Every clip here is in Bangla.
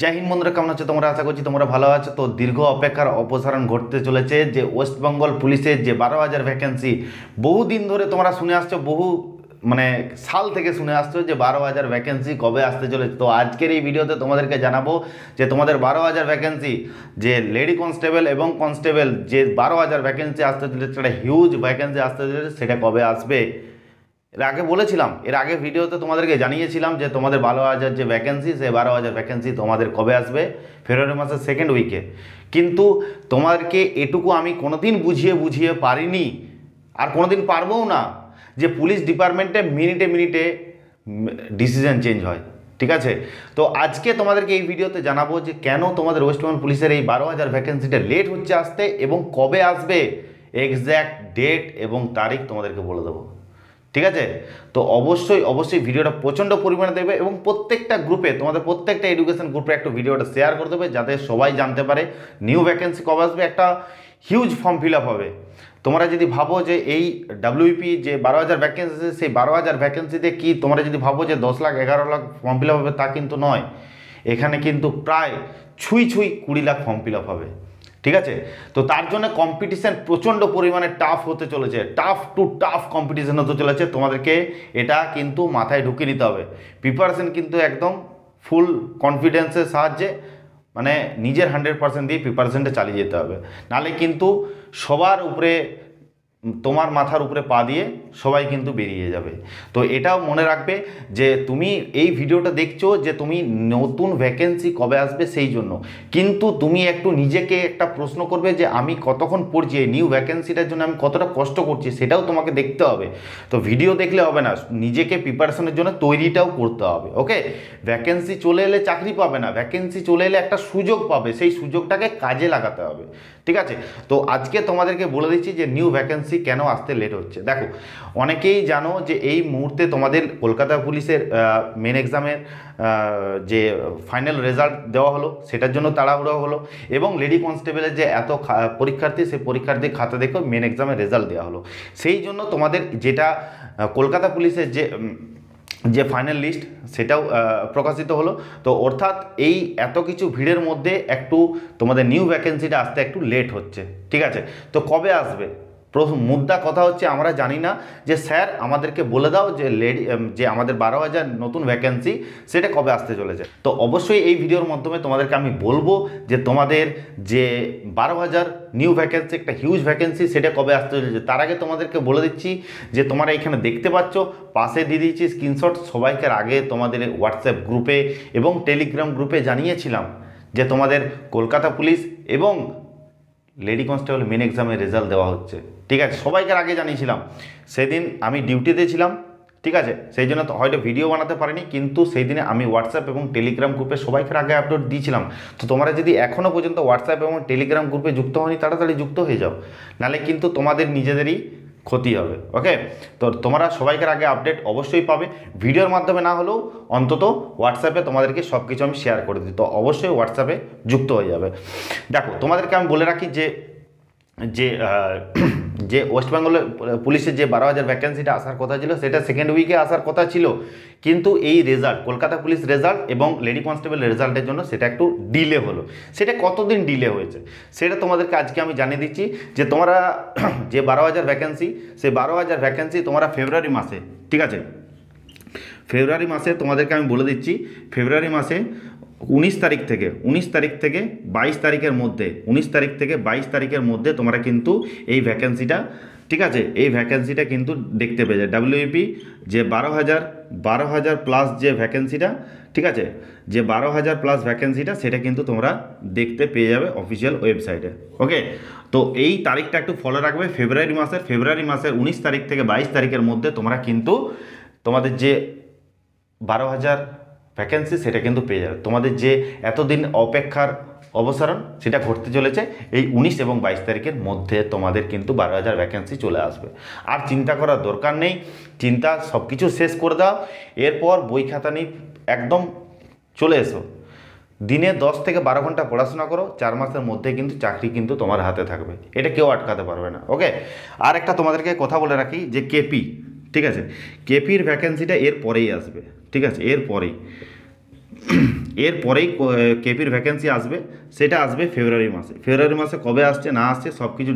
জয় হিন্দ বন্ধুরা, কেমন আছো তোমরা? আশা করছি তোমরা ভালো আছো। তো দীর্ঘ অপেক্ষার অপসারণ ঘটতে চলেছে যে ওয়েস্ট বেঙ্গল পুলিশের যে 12,000 ভ্যাকেন্সি, বহুদিন ধরে তোমরা শুনে আসছো, বহু সাল থেকে শুনে আসছো যে 12,000 ভ্যাকেন্সি কবে আসতে চলেছে। তো আজকের এই ভিডিওতে তোমাদেরকে জানাবো যে তোমাদের 12,000 ভ্যাকেন্সি, যে লেডি কনস্টেবল এবং কনস্টেবল যে 12,000 ভ্যাকেন্সি আসতে চলেছে, সেটা হিউজ ভ্যাকেন্সি আসতে চলেছে, সেটা কবে আসবে। এর আগে বলেছিলাম, এর আগে ভিডিওতে তোমাদেরকে জানিয়েছিলাম যে তোমাদের 12,000 যে ভ্যাকেন্সি, সেই 12,000 ভ্যাকেন্সি তোমাদের কবে আসবে, ফেব্রুয়ারি মাসের সেকেন্ড উইকে। কিন্তু তোমাদেরকে এটুকু আমি কোনোদিন বুঝিয়ে বুঝিয়ে পারিনি, আর কোনোদিন পারবও না, যে পুলিশ ডিপার্টমেন্টে মিনিটে মিনিটে ডিসিশন চেঞ্জ হয়। ঠিক আছে, তো আজকে তোমাদেরকে এই ভিডিওতে জানাবো যে কেন তোমাদের ওয়েস্ট বেঙ্গল পুলিশের এই 12,000 ভ্যাকেন্সিটা লেট হচ্ছে আসতে, এবং কবে আসবে এক্স্যাক্ট ডেট এবং তারিখ তোমাদেরকে বলে দেবো। ঠিক আছে, তো অবশ্যই অবশ্যই ভিডিওটা প্রচণ্ড পরিমাণে দেবে, এবং প্রত্যেকটা গ্রুপে, তোমাদের প্রত্যেকটা এডুকেশন গ্রুপে একটু ভিডিওটা শেয়ার করে দেবে, যাতে সবাই জানতে পারে নিউ ভ্যাকেন্সি কবে আসবে। একটা হিউজ ফর্ম ফিল আপ হবে। তোমরা যদি ভাবো যে এই ডাব্লিউপি যে 12,000 ভ্যাকেন্সি, সেই 12,000 ভ্যাকেন্সিতে কি তোমরা যদি ভাবো যে 10 lakh 11 lakh form fill up হবে, তা কিন্তু নয়। এখানে কিন্তু প্রায় ছুঁই 20 লাখ ফর্ম ফিল আপ হবে। ঠিক আছে, তো তার জন্য কম্পিটিশান প্রচণ্ড পরিমাণে টাফ হতে চলেছে, টাফ টু টাফ কম্পিটিশান হতে চলেছে। তোমাদেরকে এটা কিন্তু মাথায় ঢুকিয়ে নিতে হবে। প্রিপারেশন কিন্তু একদম ফুল কনফিডেন্সের সাহায্যে, নিজের 100% দিয়ে প্রিপারেশনটা চালিয়ে যেতে হবে। নাহলে কিন্তু সবার উপরে, তোমার মাথার উপরে পা দিয়ে সবাই কিন্তু বেরিয়ে যাবে। তো এটাও মনে রাখবে যে তুমি এই ভিডিওটা দেখছো যে তুমি নতুন ভ্যাকেন্সি কবে আসবে সেই জন্য, কিন্তু তুমি একটু নিজেকে একটা প্রশ্ন করবে যে আমি কতক্ষণ পড়ছি, এই নিউ ভ্যাকেন্সিটার জন্য আমি কতটা কষ্ট করছি, সেটাও তোমাকে দেখতে হবে। তো ভিডিও দেখলে হবে না, নিজেকে প্রিপারেশনের জন্য তৈরিটাও করতে হবে। ওকে, ভ্যাকেন্সি চলে এলে চাকরি পাবে না, ভ্যাকেন্সি চলে এলে একটা সুযোগ পাবে, সেই সুযোগটাকে কাজে লাগাতে হবে। ঠিক আছে, তো আজকে তোমাদেরকে বলে দিচ্ছি যে নিউ ভ্যাকেন্সি কেন আসতে লেট হচ্ছে। দেখো, অনেকেই জানো যে এই মুহূর্তে তোমাদের কলকাতা পুলিশের মেন এক্সামের যে ফাইনাল রেজাল্ট দেওয়া হলো, সেটার জন্য তাড়াহুড়ো হলো, এবং লেডি কনস্টেবলের যে এত পরীক্ষার্থী, সেই পরীক্ষার্থীর খাতা দেখেও মেন এক্সামের রেজাল্ট দেওয়া হলো। সেই জন্য তোমাদের যেটা কলকাতা পুলিশের যে যে ফাইনাল লিস্ট, সেটাও প্রকাশিত হলো। তো অর্থাৎ এই এত কিছু ভিড়ের মধ্যে একটু তোমাদের নিউ ভ্যাকেন্সিটা আসতে একটু লেট হচ্ছে। ঠিক আছে, তো কবে আসবে? মুদ্রা কথা হচ্ছে, আমরা জানি না যে স্যার আমাদেরকে বলে দাও যে যে আমাদের 12,000 নতুন ভ্যাকেন্সি সেটা কবে আসতে চলেছে। তো অবশ্যই এই ভিডিওর মাধ্যমে তোমাদেরকে আমি বলবো যে তোমাদের যে 12,000 নিউ ভ্যাকেন্সি, একটা হিউজ ভ্যাকেন্সি, সেটা কবে আসতে চলেছে। তার আগে তোমাদেরকে বলে দিচ্ছি যে তোমরা এখানে দেখতে পাচ্ছ, পাশে দিয়ে দিয়েছি স্ক্রিনশট। সবাইকে আগে তোমাদের হোয়াটসঅ্যাপ গ্রুপে এবং টেলিগ্রাম গ্রুপে জানিয়েছিলাম যে তোমাদের কলকাতা পুলিশ এবং লেডি কনস্টেবল মেন এক্সামের রেজাল্ট দেওয়া হচ্ছে। ঠিক আছে, সবাইকে আগে জানিয়েছিলাম। সেদিন আমি ডিউটিতে ছিলাম, ঠিক আছে, সেই জন্য হয়তো ভিডিও বানাতে পারিনি, কিন্তু সেই দিনে আমি হোয়াটসঅ্যাপ এবং টেলিগ্রাম গ্রুপে সবাইকে আগে আপলোড দিয়েছিলাম। তো তোমরা যদি এখনও পর্যন্ত হোয়াটসঅ্যাপ এবং টেলিগ্রাম গ্রুপে যুক্ত হয়নি, তাড়াতাড়ি যুক্ত হয়ে যাও, নাহলে কিন্তু তোমাদের নিজেদেরই ক্ষতি হবে। ওকে, তো তোমরা সবাইকার আগে আপডেট অবশ্যই পাবে, ভিডিওর মাধ্যমে না হলেও অন্তত হোয়াটসঅ্যাপে তোমাদেরকে সব কিছু আমি শেয়ার করে দিই। তো অবশ্যই হোয়াটসঅ্যাপে যুক্ত হয়ে যাবে। দেখো, তোমাদেরকে আমি বলে রাখি যে যে যে ওয়েস্ট বেঙ্গলের পুলিশের যে 12,000 ভ্যাকেন্সিটা আসার কথা ছিল, সেটা সেকেন্ড উইকে আসার কথা ছিল, কিন্তু এই রেজাল্ট, কলকাতা পুলিশ রেজাল্ট এবং লেডি কনস্টেবল রেজাল্টের জন্য সেটা একটু ডিলে হলো। সেটা কতদিন ডিলে হয়েছে সেটা তোমাদেরকে আজকে আমি জানিয়ে দিচ্ছি। যে তোমরা যে 12,000 ভ্যাকেন্সি, সেই 12,000 ভ্যাকেন্সি তোমরা ফেব্রুয়ারি মাসে, ঠিক আছে, ফেব্রুয়ারি মাসে তোমাদেরকে আমি বলে দিচ্ছি, ফেব্রুয়ারি মাসে 19 তারিখ থেকে 22 তারিখের মধ্যে, 19 তারিখ থেকে 22 তারিখের মধ্যে তোমরা কিন্তু এই ভ্যাকেন্সিটা, ঠিক আছে, এই ভ্যাকেন্সিটা কিন্তু দেখতে পেয়ে যায়। ডাব্লিউপি যে 12,000 প্লাস যে ভ্যাকেন্সিটা, ঠিক আছে, যে 12,000 প্লাস ভ্যাকেন্সিটা, সেটা কিন্তু তোমরা দেখতে পেয়ে যাবে অফিসিয়াল ওয়েবসাইটে। ওকে, তো এই তারিখটা একটু ফলো রাখবে। ফেব্রুয়ারি মাসের 19 তারিখ থেকে 22 তারিখের মধ্যে তোমরা কিন্তু তোমাদের যে 12,000 ভ্যাকেন্সি, সেটা কিন্তু পেয়ে যাবে। তোমাদের যে এতদিন অপেক্ষার অবসারণ, সেটা ঘটতে চলেছে এই 19 এবং 22 তারিখের মধ্যে। তোমাদের কিন্তু 12,000 ভ্যাকেন্সি চলে আসবে। আর চিন্তা করার দরকার নেই, চিন্তা সব কিছু শেষ করে দাও। এরপর বই খাতা নিয়ে একদম চলে এসো, দিনে 10 থেকে 12 ঘন্টা পড়াশোনা করো, 4 মাসের মধ্যে কিন্তু চাকরি কিন্তু তোমার হাতে থাকবে, এটা কেউ আটকাতে পারবে না। ওকে, আর একটা তোমাদেরকে কথা বলে রাখি যে কেপি, ঠিক আছে, কেপির ভ্যাকেন্সিটা এর পরেই আসবে। ঠিক আছে, এর পরেই এরপরেই কেপির ভ্যাকেন্সি আসবে, সেটা আসবে ফেব্রুয়ারি মাসে। ফেব্রুয়ারি মাসে কবে আসছে না আসছে সব কিছু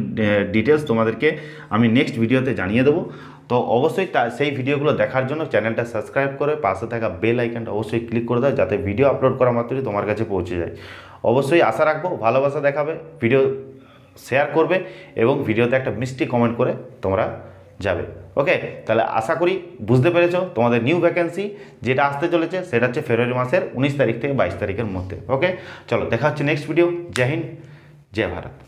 ডিটেলস তোমাদেরকে আমি নেক্সট ভিডিওতে জানিয়ে দেবো। তো অবশ্যই সেই ভিডিওগুলো দেখার জন্য চ্যানেলটা সাবস্ক্রাইব করে পাশে থাকা বেল আইকনটা অবশ্যই ক্লিক করে দাও, যাতে ভিডিও আপলোড করা মাত্রই তোমার কাছে পৌঁছে যায়। অবশ্যই আশা রাখবো ভালোবাসা দেখাবে, ভিডিও শেয়ার করবে এবং ভিডিওতে একটা মিষ্টি কমেন্ট করে তোমরা যাবে। ওকে, তাহলে আশা করি বুঝতে পেরেছো তোমাদের নিউ ভ্যাকেন্সি যেটা আসতে চলেছে সেটা হচ্ছে ফেব্রুয়ারি মাসের 19 তারিখ থেকে 22 তারিখের মধ্যে। ওকে, চলো দেখা হচ্ছে নেক্সট ভিডিও। জয় হিন্দ, জয় ভারত।